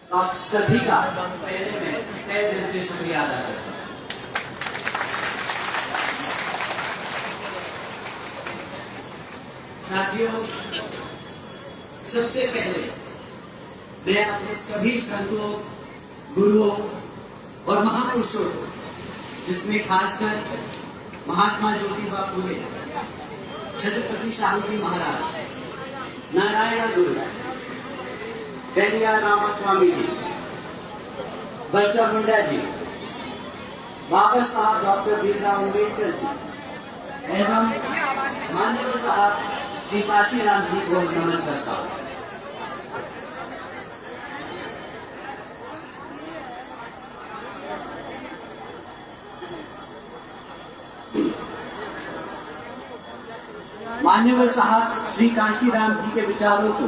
तो आप सभी का पहले मैं तहे दिल से शुक्रिया अदा करता हूँ। साथियों, सबसे पहले मैं अपने सभी संतों, गुरुओं और महापुरुषों को, जिसमें खासकर महात्मा ज्योतिबा फुले, छत्रपति शाहू जी महाराज, नारायण गुरु, पेरियार रामास्वामी जी, बरसा मुंडा जी, बाबा साहब डॉक्टर भीमराव अम्बेडकर जी एवं माननीय साहब श्री काशीराम जी को नमन करता हूँ। मान्यवर साहब श्री काशीराम जी के विचारों को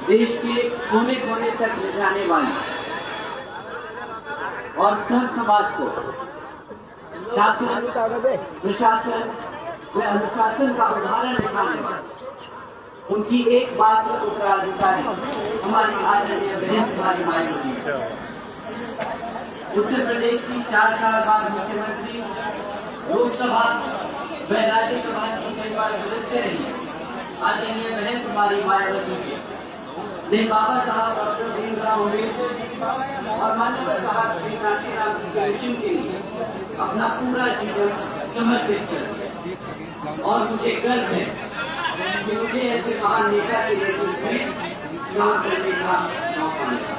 देश के कोने कोने तक ले जाने वाले और संत समाज को शासन, प्रशासन व अनुशासन का उदाहरण दिखाने वाले उनकी एक बात उत्तराधिकारी हमारी आदरणीय बहन कुमारी मायावती, उत्तर प्रदेश की 4 बार मुख्यमंत्री, लोकसभा व राज्यसभा की कई बार सदस्य रही आदरणीय बहन कुमारी मायावती जी ने बाबा साहब डॉक्टर भीमराव अम्बेडकर जी और माननीय साहब श्री काशीराम जी के मिशन के लिए अपना पूरा जीवन समर्पित कर दिया और मुझे गर्व है कि मुझे ऐसे महान नेता के नेतृत्व में काम करने का मौका मिला।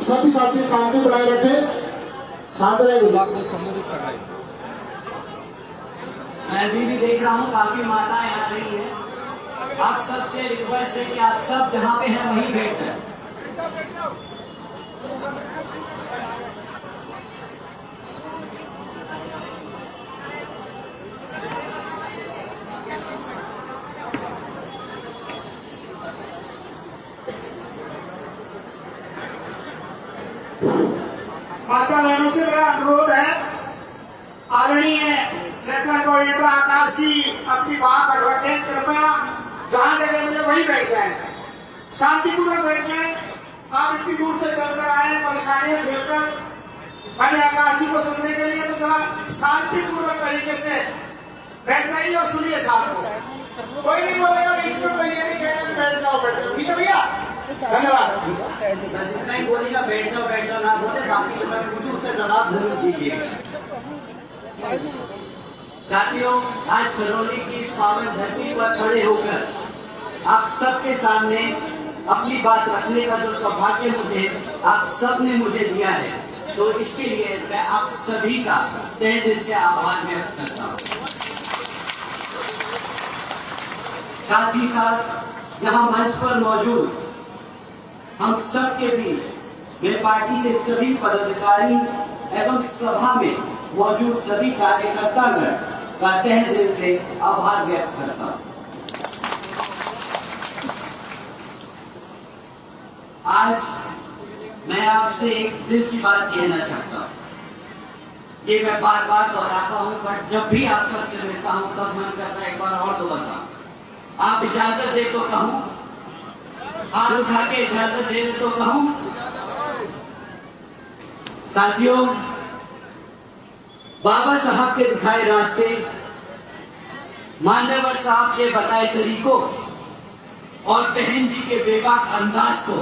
सभी साथी शांति बनाए रखें, शांत रहेंगे। मैं अभी भी देख रहा हूँ काफी माताएं आ रही है। आप सबसे रिक्वेस्ट है कि आप सब जहाँ पे हैं वहीं बैठ जाए। माता बहनों से मेरा अनुरोध है, आदरणीय नेशनल कोऑर्डिनेटर आकाश जी अपनी बात रखें, कृपया जहां जगह मिले वहीं बैठ जाएं, शांतिपूर्वक बैठ जाएं। आप इतनी दूर से चलकर आए, परेशानियां झेलकर मैंने आकाश जी को सुनने के लिए, तो जरा शांतिपूर्वक तरीके से बैठ जाइए और सुनिए साथ को। कोई नहीं बोलेगा बीच में, कोई ये नहीं कहेगा बैठ जाओ, ठीक है भैया, धन्यवाद। बस इतना ही बोलेगा, बैठ जाओ ना बोले, बाकी जो मैं पूछूं उसका जवाब जरूर दीजिएगा। साथियों, आज करौली की इस पावन धरती पर खड़े होकर आप सबके सामने अपनी बात रखने का जो सौभाग्य मुझे आप सब ने मुझे दिया है, तो इसके लिए मैं आप सभी का तहे दिल से आभार व्यक्त करता हूँ। साथ ही साथ यहाँ मंच पर मौजूद हम सब के बीच मैं पार्टी के सभी पदाधिकारी एवं सभा में मौजूद सभी कार्यकर्तागण का तहे दिल से आभार व्यक्त करता हूं। आज मैं आपसे एक दिल की बात कहना चाहता हूं। ये मैं बार बार दोहराता हूं, पर जब भी आप सबसे मिलता हूं तब मन करता है एक बार और तो बताऊं। आप इजाजत दे तो कहूं, हाथ उठा के इजाजत दे तो कहूं। साथियों, बाबा साहब के दिखाए रास्ते, मान्यवर साहब के बताए तरीकों और बहन जी के बेबाक अंदाज को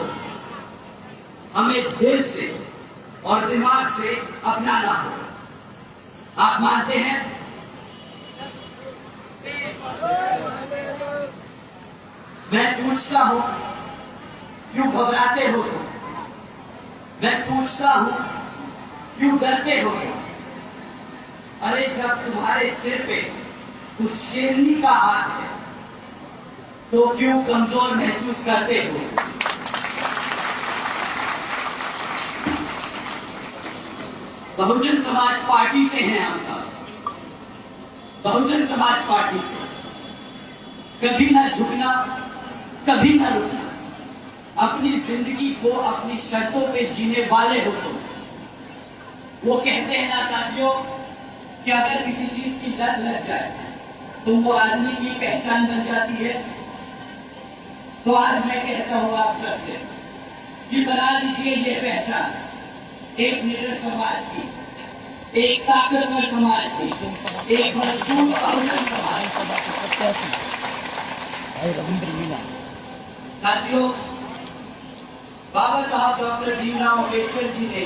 हमें दिल से और दिमाग से अपनाना हो। आप मानते हैं? मैं पूछता हूं, क्यों घबराते हो तुम? मैं पूछता हूं, क्यों डरते हो तुम? अरे जब तुम्हारे सिर पे उस शेरनी का हाथ है तो क्यों कमजोर महसूस करते हो? बहुजन समाज पार्टी से हैं हम सब। बहुजन समाज पार्टी से कभी ना झुकना, कभी ना रुकना, अपनी जिंदगी को अपनी शर्तों पे जीने वाले हो तुम। वो कहते हैं ना साथियों, कि अगर किसी चीज की लत लग जाए तो वो आदमी की पहचान बन जाती है। तो आज मैं कहता हूं आप सबसे कि बना लीजिए ये पहचान एक निडर समाज की, एक ताकतवर समाज की, एक मजबूत बहुजन समाज। साथियों, बाबा साहब डॉक्टर भीमराव अम्बेडकर जी ने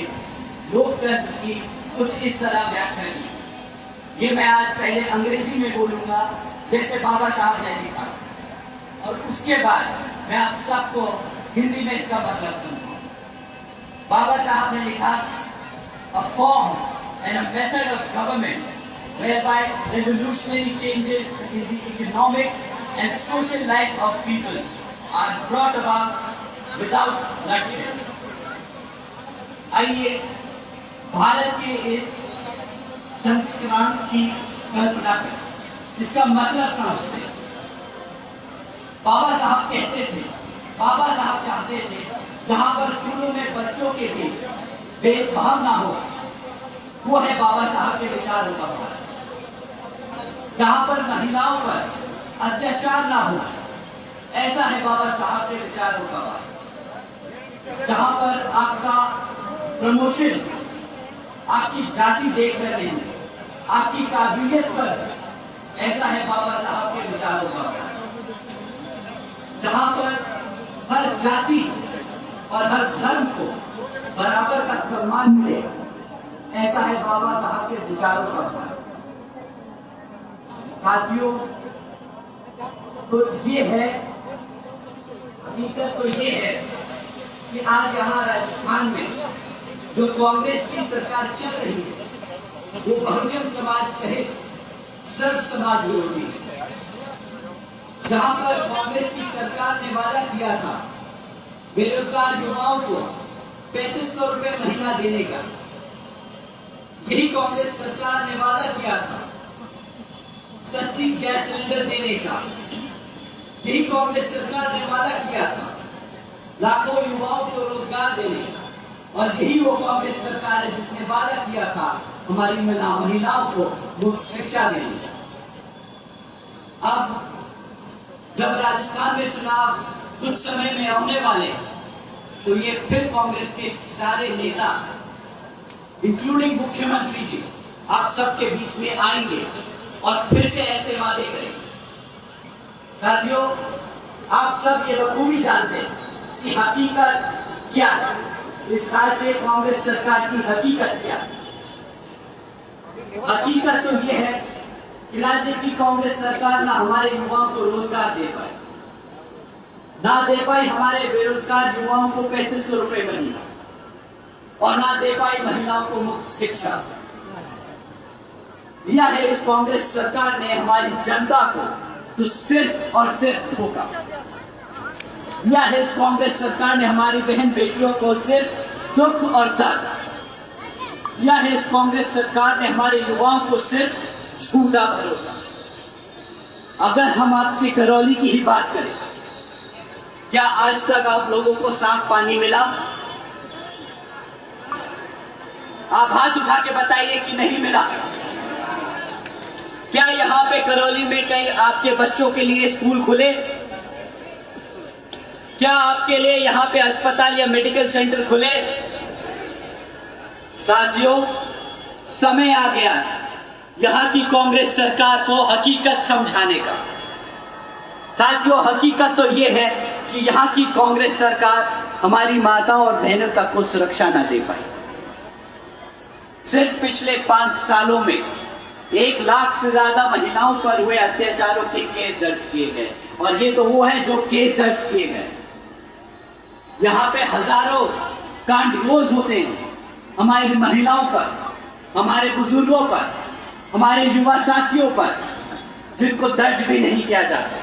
लोकतंत्र की कुछ इस तरह व्याख्या की। ये मैं आज पहले अंग्रेजी में बोलूंगा जैसे बाबा साहब ने लिखा, और उसके बाद मैं आप सबको हिंदी में इसका मतलब सुनाऊंगा। बाबा साहब ने लिखा, a form and a method of government whereby revolutionary changes in the economic and social life of people are brought about without bloodshed। आइए भारत के इस संस्करण की कल्पना करें, इसका मतलब समझते हैं। बाबा साहब कहते थे, बाबा साहब चाहते थे जहां पर स्कूलों में बच्चों के बीच भेदभाव ना हो, वो है बाबा साहब के विचारों का भारत। जहां पर महिलाओं पर अत्याचार ना हो, ऐसा है बाबा साहब के विचारों का भारत। जहां पर आपका प्रमोशन आपकी जाति देखकर नहीं, आपकी काबिलियत पर, ऐसा है बाबा साहब के विचारों का भारत। जहां पर हर जाति और हर धर्म को बराबर का सम्मान मिले, ऐसा है बाबा साहब के विचारों का भारत। साथियों, तो ये है हकीकत, तो ये है कि आज यहाँ राजस्थान में जो कांग्रेस की सरकार चल रही है वो बहुजन समाज सहित सर्व समाज विरोधी है। जहां पर कांग्रेस की सरकार ने वादा किया था बेरोजगार युवाओं को 3500 रुपए महीना देने का, यही कांग्रेस सरकार ने वादा किया था सस्ती गैस सिलेंडर देने का, यही कांग्रेस सरकार ने वादा किया था लाखों युवाओं को रोजगार देने का, और यही वो कांग्रेस सरकार है जिसने वादा किया था हमारी महिलाओं को मुफ्त शिक्षा देने का। अब जब राजस्थान में चुनाव कुछ समय में होने वाले, तो ये फिर कांग्रेस के सारे नेता इंक्लूडिंग मुख्यमंत्री जी आप सबके बीच में आएंगे और फिर से ऐसे वादे करेंगे। साथियों, आप सब ये बखूबी जानते हैं कि हकीकत क्या है, इस राज्य कांग्रेस सरकार की हकीकत क्या है। हकीकत तो ये है कि राज्य की कांग्रेस सरकार ना हमारे युवाओं को रोजगार दे पाए, ना दे पाई हमारे बेरोजगार युवाओं को 3500 रुपए महीना, और ना दे पाई महिलाओं को मुफ्त शिक्षा। दिया है इस कांग्रेस सरकार ने हमारी जनता को तो सिर्फ और सिर्फ धोखा। दिया है इस कांग्रेस सरकार ने हमारी बहन बेटियों को सिर्फ दुख और दर्द। दिया है इस कांग्रेस सरकार ने हमारे युवाओं को सिर्फ झूठा भरोसा। अगर हम आपकी करौली की ही बात करें, क्या आज तक आप लोगों को साफ पानी मिला? आप हाथ उठा के बताइए कि नहीं मिला। क्या यहाँ पे करौली में कहीं आपके बच्चों के लिए स्कूल खुले? क्या आपके लिए यहाँ पे अस्पताल या मेडिकल सेंटर खुले? साथियों, समय आ गया यहाँ की कांग्रेस सरकार को हकीकत समझाने का। साथियों, हकीकत तो ये है कि यहाँ की कांग्रेस सरकार हमारी माताओं और बहनों तक को सुरक्षा न दे पाई। सिर्फ पिछले 5 सालों में 1 लाख से ज्यादा महिलाओं पर हुए अत्याचारों के केस दर्ज किए गए, और ये तो वो है जो केस दर्ज किए गए। यहाँ पे हजारों कांड रोज होते हैं हमारी महिलाओं पर, हमारे बुजुर्गों पर, हमारे युवा साथियों पर, जिनको दर्ज भी नहीं किया जाता।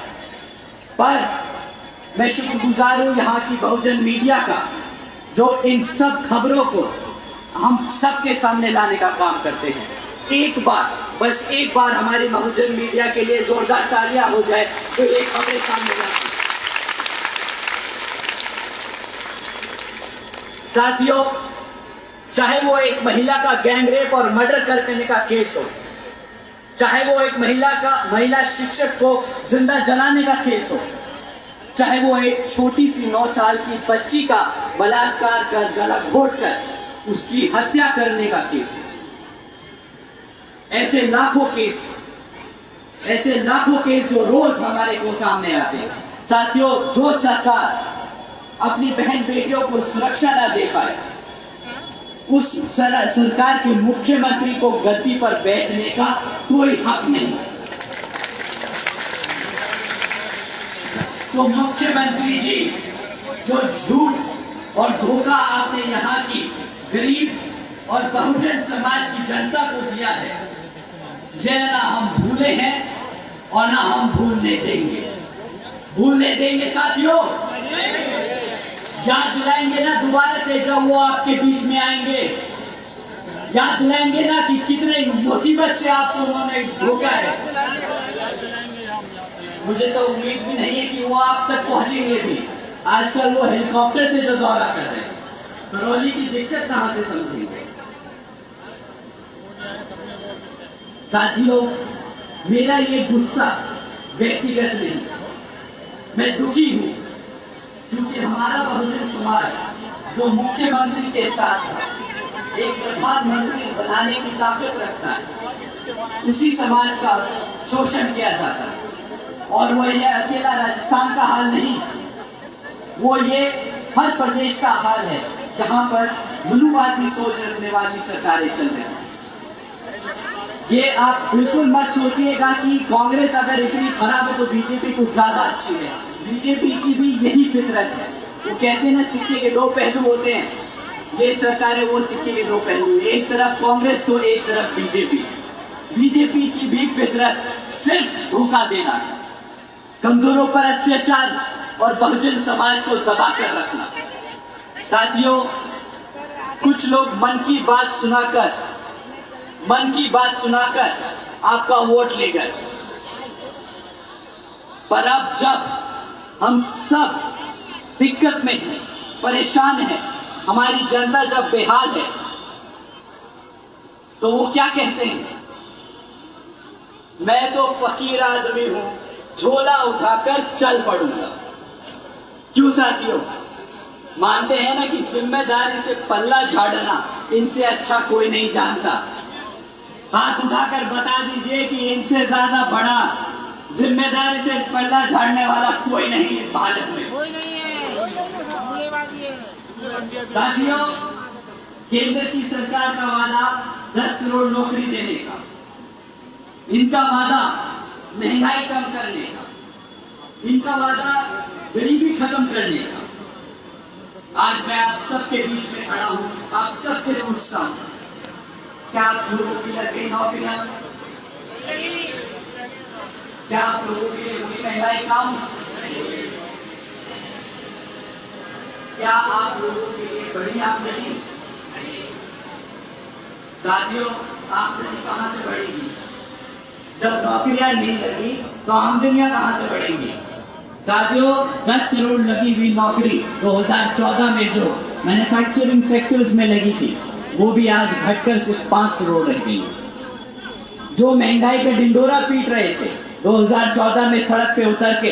पर मैं शुक्रगुजार हूं यहाँ की बहुजन मीडिया का, जो इन सब खबरों को हम सबके सामने लाने का काम करते हैं। एक बार, बस एक बार हमारी बहुजन मीडिया के लिए जोरदार तालियां हो जाए तो ये खबरें सामने लाती। साथियों, चाहे वो एक महिला का गैंग रेप और मर्डर करने का केस हो, चाहे वो एक महिला शिक्षक को जिंदा जलाने का केस हो, चाहे वो एक छोटी सी 9 साल की बच्ची का बलात्कार कर गला घोटकर उसकी हत्या करने का केस हो। ऐसे लाखों केस जो रोज हमारे को सामने आते हैं। साथियों, जो सरकार अपनी बहन बेटियों को सुरक्षा न दे पाए, उस सरकार के मुख्यमंत्री को गद्दी पर बैठने का कोई हक नहीं। तो मुख्यमंत्री जी, जो झूठ और धोखा आपने यहाँ की गरीब और बहुजन समाज की जनता को दिया है, यह ना हम भूले हैं और ना हम भूलने देंगे साथियों। याद दिलाएंगे ना दोबारा से जब वो आपके बीच में आएंगे, याद दिलाएंगे ना कि कितने मुसीबत से आपको उन्होंने धोखा है। मुझे तो उम्मीद भी नहीं है कि वो आप तक पहुंचेंगे भी। आजकल वो हेलीकॉप्टर से जो दौरा कर रहे हैं, करौली की दिक्कत कहां से समझेंगे। साथियों, मेरा ये गुस्सा व्यक्तिगत नहीं, मैं दुखी हूं क्योंकि हमारा बहुजन समाज जो मुख्यमंत्री के साथ एक प्रधानमंत्री बनाने की ताकत रखता है, उसी समाज का शोषण किया जाता है। और वो ये अकेला राजस्थान का हाल नहीं, वो ये हर प्रदेश का हाल है जहां पर मनुवादी सोच रखने वाली सरकारें चल रही हैं। ये आप बिल्कुल मत सोचिएगा कि कांग्रेस अगर इतनी खराब है तो बीजेपी कुछ ज्यादा अच्छी है। बीजेपी की भी यही फितरत है। वो कहते हैं ना, सिक्के के 2 पहलू होते हैं। ये सरकार है वो सिक्के के 2 पहलू, एक तरफ कांग्रेस तो एक तरफ बीजेपी। बीजेपी की भी फितरत सिर्फ धोखा देना, कमजोरों पर अत्याचार और बहुजन समाज को दबा कर रखना। साथियों, कुछ लोग मन की बात सुनाकर आपका वोट ले गए, पर अब जब हम सब दिक्कत में हैं, परेशान हैं, हमारी जनता जब बेहाल है, तो वो क्या कहते हैं? मैं तो फकीर आदमी हूं, झोला उठाकर चल पड़ूंगा। क्यों साथियों? मानते हैं ना कि जिम्मेदारी से पल्ला झाड़ना इनसे अच्छा कोई नहीं जानता। हाथ उठाकर बता दीजिए कि इनसे ज्यादा बड़ा जिम्मेदारी से पल्ला झाड़ने वाला कोई नहीं इस भारत में। कोई नहीं है। साथियों, केंद्र की सरकार का वादा 10 करोड़ नौकरी देने का, इनका वादा महंगाई कम करने का, इनका वादा गरीबी खत्म करने का। आज मैं आप सबके बीच में खड़ा हूं, आप सबसे पूछता हूं, क्या आप लोगों की लग गई नौकरियां? क्या आप लोगों के लिए हुई महंगाई कम? क्या आप लोगों के लिए बढ़ी आमदनी? साथियों, आमदनी कहां से बढ़ेगी? जब नौकरियां नहीं लगी तो आमदनियां कहां से बढ़ेंगी? साथियों, 10 करोड़ लगी हुई नौकरी 2014 में जो मैन्युफैक्चरिंग सेक्टर्स में लगी थी, वो भी आज घटकर सिर्फ 5 करोड़ रह गई। जो महंगाई का डिंडोरा पीट रहे थे 2014 में सड़क पे उतर के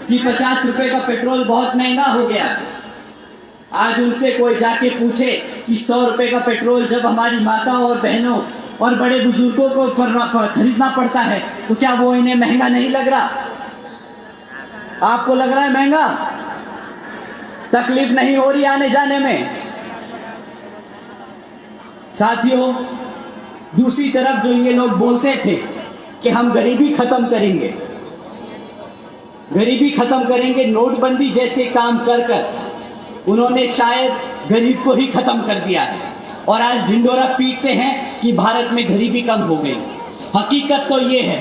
कि 50 रुपए का पेट्रोल बहुत महंगा हो गया, आज उनसे कोई जाके पूछे कि 100 रुपए का पेट्रोल जब हमारी माताओं और बहनों और बड़े बुजुर्गों को खरीदना पड़ता है तो क्या वो इन्हें महंगा नहीं लग रहा? आपको लग रहा है महंगा? तकलीफ नहीं हो रही आने जाने में? साथियों, दूसरी तरफ जो ये लोग बोलते थे कि हम गरीबी खत्म करेंगे, नोटबंदी जैसे काम कर उन्होंने शायद गरीब को ही खत्म कर दिया है और आज ढिंडोरा पीटते हैं कि भारत में गरीबी कम हो गई। हकीकत तो ये है,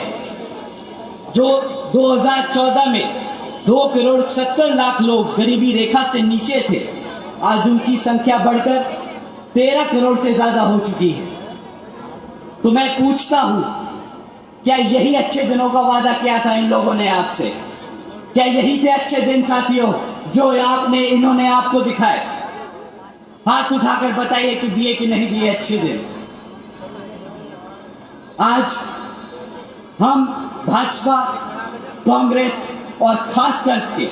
जो 2014 में 2 करोड़ 70 लाख लोग गरीबी रेखा से नीचे थे, आज उनकी संख्या बढ़कर 13 करोड़ से ज्यादा हो चुकी है। तो मैं पूछता हूं, क्या यही अच्छे दिनों का वादा किया था इन लोगों ने आपसे? क्या यही थे अच्छे दिन साथियों जो इन्होंने आपको दिखाए? हाथ उठाकर बताइए कि दिए कि नहीं दिए अच्छे दिन। आज हम भाजपा, कांग्रेस और खास करके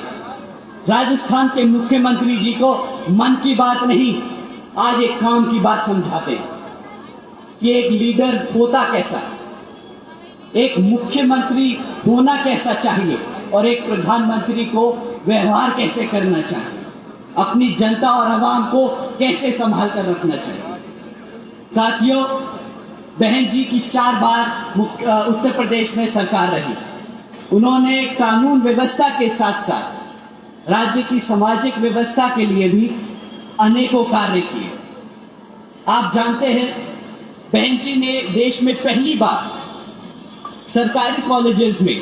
राजस्थान के मुख्यमंत्री जी को मन की बात नहीं, आज एक काम की बात समझाते हैं कि एक लीडर होता कैसा, एक मुख्यमंत्री होना कैसा चाहिए और एक प्रधानमंत्री को व्यवहार कैसे करना चाहिए, अपनी जनता और आवाम को कैसे संभाल कर रखना चाहिए। साथियों, बहन जी की 4 बार उत्तर प्रदेश में सरकार रही। उन्होंने कानून व्यवस्था के साथ साथ राज्य की सामाजिक व्यवस्था के लिए भी अनेकों कार्य किए। आप जानते हैं, बहन जी ने देश में पहली बार सरकारी कॉलेजेस में,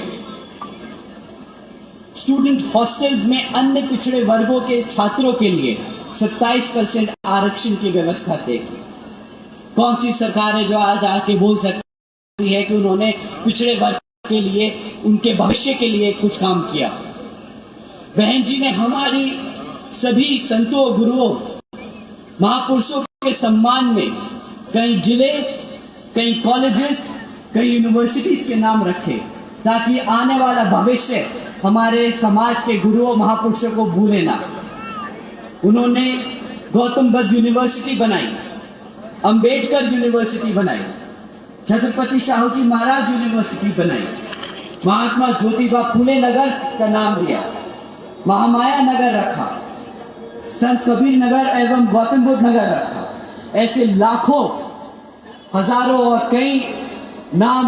स्टूडेंट हॉस्टल्स में अन्य पिछड़े वर्गों के छात्रों के लिए 27% आरक्षण की व्यवस्था की। कौन सी सरकार है जो आज आके बोल सकती है कि उन्होंने पिछड़े वर्ग के लिए, उनके भविष्य के लिए कुछ काम किया। बहन जी ने हमारी सभी संतों, गुरुओं, महापुरुषों के सम्मान में कई जिले, कई कॉलेजेस, कई यूनिवर्सिटीज के नाम रखे, ताकि आने वाला भविष्य हमारे समाज के गुरुओं, महापुरुषों को भूले ना। उन्होंने गौतम बुद्ध यूनिवर्सिटी बनाई, अंबेडकर यूनिवर्सिटी बनाई, छत्रपति शाहू जी महाराज यूनिवर्सिटी बनाई, महात्मा ज्योतिबा फूले नगर का नाम दिया, महामाया नगर रखा, संत कबीर नगर एवं गौतम बुद्ध नगर रखा। ऐसे लाखों, हजारों और कई नाम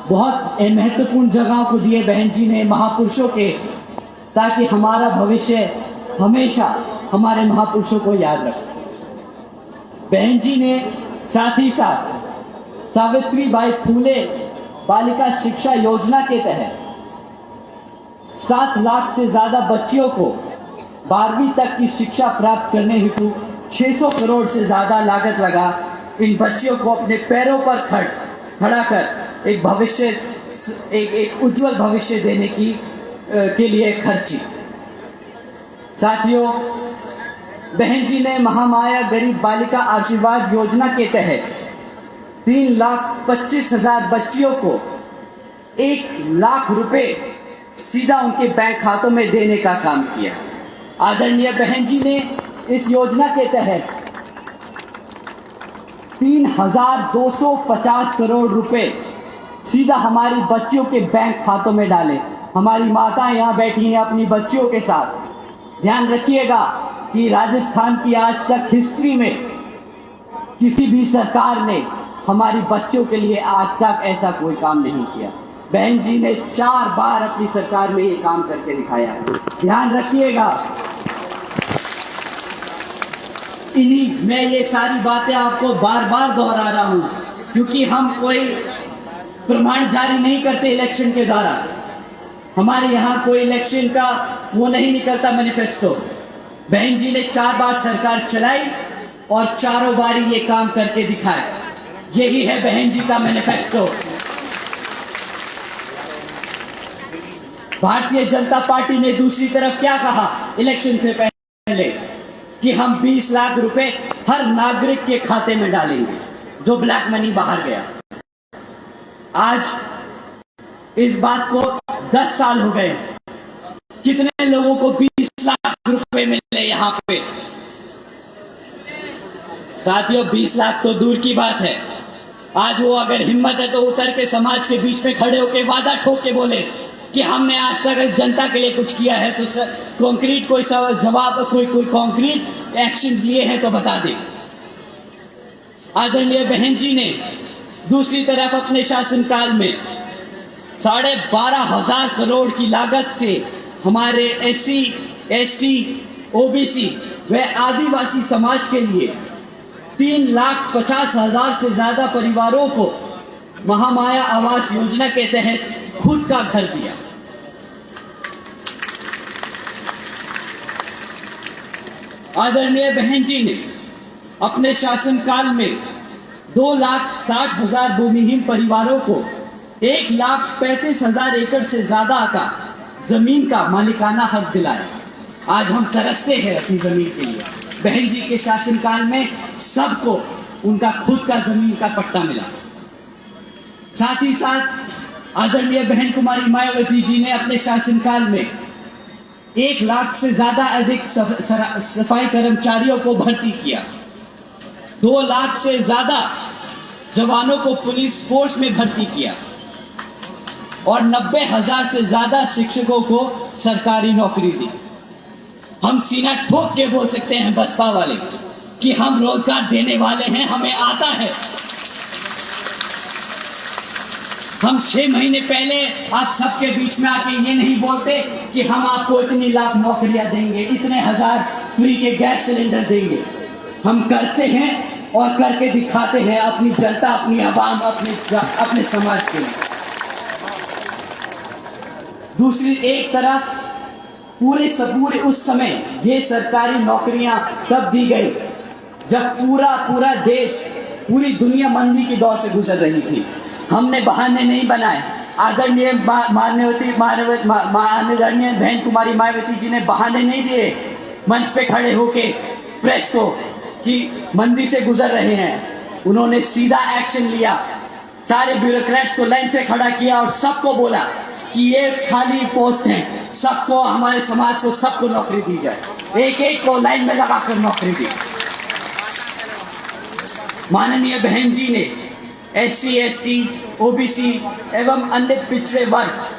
बहुत महत्वपूर्ण जगहों को दिए बहन जी ने, महापुरुषों के, ताकि हमारा भविष्य हमेशा हमारे महापुरुषों को याद रखे। बहन जी ने साथ ही साथ सावित्रीबाई फूले बालिका शिक्षा योजना के तहत 7 लाख से ज्यादा बच्चियों को 12वीं तक की शिक्षा प्राप्त करने हेतु 600 करोड़ से ज्यादा लागत लगा इन बच्चियों को अपने पैरों पर खड़ा कर एक भविष्य, एक उज्जवल भविष्य देने की के लिए खर्ची। साथियों, बहन जी ने महामाया गरीब बालिका आशीर्वाद योजना के तहत 3,25,000 बच्चियों को 1 लाख रुपए सीधा उनके बैंक खातों में देने का काम किया। आदरणीय बहन जी ने इस योजना के तहत 3,250 करोड़ रुपए सीधा हमारी बच्चियों के बैंक खातों में डाले। हमारी माताएं यहाँ बैठी हैं अपनी बच्चियों के साथ। ध्यान रखिएगा कि राजस्थान की आज तक हिस्ट्री में किसी भी सरकार ने हमारी बच्चों के लिए आज तक ऐसा कोई काम नहीं किया। बहन जी ने 4 बार अपनी सरकार में ये काम करके दिखाया। ध्यान रखिएगा, मैं ये सारी बातें आपको बार बार दोहरा रहा हूं, क्योंकि हम कोई प्रमाण जारी नहीं करते इलेक्शन के दौरान। हमारे यहाँ कोई इलेक्शन का वो नहीं निकलता मैनिफेस्टो। बहन जी ने 4 बार सरकार चलाई और 4 बार ये काम करके दिखाया। यही है बहन जी का मैनिफेस्टो। भारतीय जनता पार्टी ने दूसरी तरफ क्या कहा इलेक्शन से पहले, कि हम 20 लाख रुपए हर नागरिक के खाते में डालेंगे जो ब्लैक मनी बाहर गया। आज इस बात को 10 साल हो गए। कितने लोगों को 20 लाख रुपए मिले यहाँ पे? साथियों, 20 लाख तो दूर की बात है। आज वो अगर हिम्मत है तो उतर के समाज के बीच में खड़े होके वादा ठोक के बोले कि हमने आज तक इस जनता के लिए कुछ किया है, तो कॉन्क्रीट कोई जवाब, कोई कॉन्क्रीट एक्शंस लिए हैं तो बता दें। आदरणीय बहन जी ने दूसरी तरफ अपने शासनकाल में 12,500 करोड़ की लागत से हमारे SC, ST, OBC व आदिवासी समाज के लिए 3,50,000 से ज्यादा परिवारों को महामाया आवास योजना के तहत खुद का घर दिया। आदरणीय बहन जी ने अपने शासनकाल में 2,60,000 भूमिहीन परिवारों को 1,35,000 एकड़ से ज्यादा का जमीन का मालिकाना हक दिलाया। आज हम तरसते हैं अपनी जमीन के लिए। बहन जी के शासनकाल में सबको उनका खुद का जमीन का पट्टा मिला। साथ ही साथ आदरणीय बहन कुमारी मायावती जी ने अपने शासनकाल में 1 लाख से ज्यादा अधिक सफाई कर्मचारियों को भर्ती किया, 2 लाख से ज्यादा जवानों को पुलिस फोर्स में भर्ती किया और 90,000 से ज्यादा शिक्षकों को सरकारी नौकरी दी। हम सीना ठोक के बोल सकते हैं बसपा वाले कि हम रोजगार देने वाले हैं, हमें आता है। हम 6 महीने पहले आप सबके बीच में आके ये नहीं बोलते कि हम आपको इतनी लाख नौकरियां देंगे, इतने हजार फ्री के गैस सिलेंडर देंगे। हम करते हैं और करके दिखाते हैं अपनी जनता, अपनी आवाम, अपने समाज के लिए। दूसरी एक तरफ पूरे उस समय ये सरकारी नौकरियां तब दी गई जब पूरा देश, पूरी दुनिया मंदी की दौर से गुजर रही थी। हमने बहाने नहीं बनाए। आदरणीय आदरणीय बहन कुमारी मायावती जी ने बहाने नहीं दिए मंच पे खड़े होके प्रेस को कि मंदी से गुजर रहे हैं। उन्होंने सीधा एक्शन लिया, सारे ब्यूरोक्रेट्स को लाइन से खड़ा किया और सबको बोला कि ये खाली पोस्ट हैं, सबको, हमारे समाज को सबको नौकरी दी जाए। एक को लाइन में लगाकर नौकरी दी। माननीय बहन जी ने SC, ST, OBC एवं अन्य पिछड़े वर्ग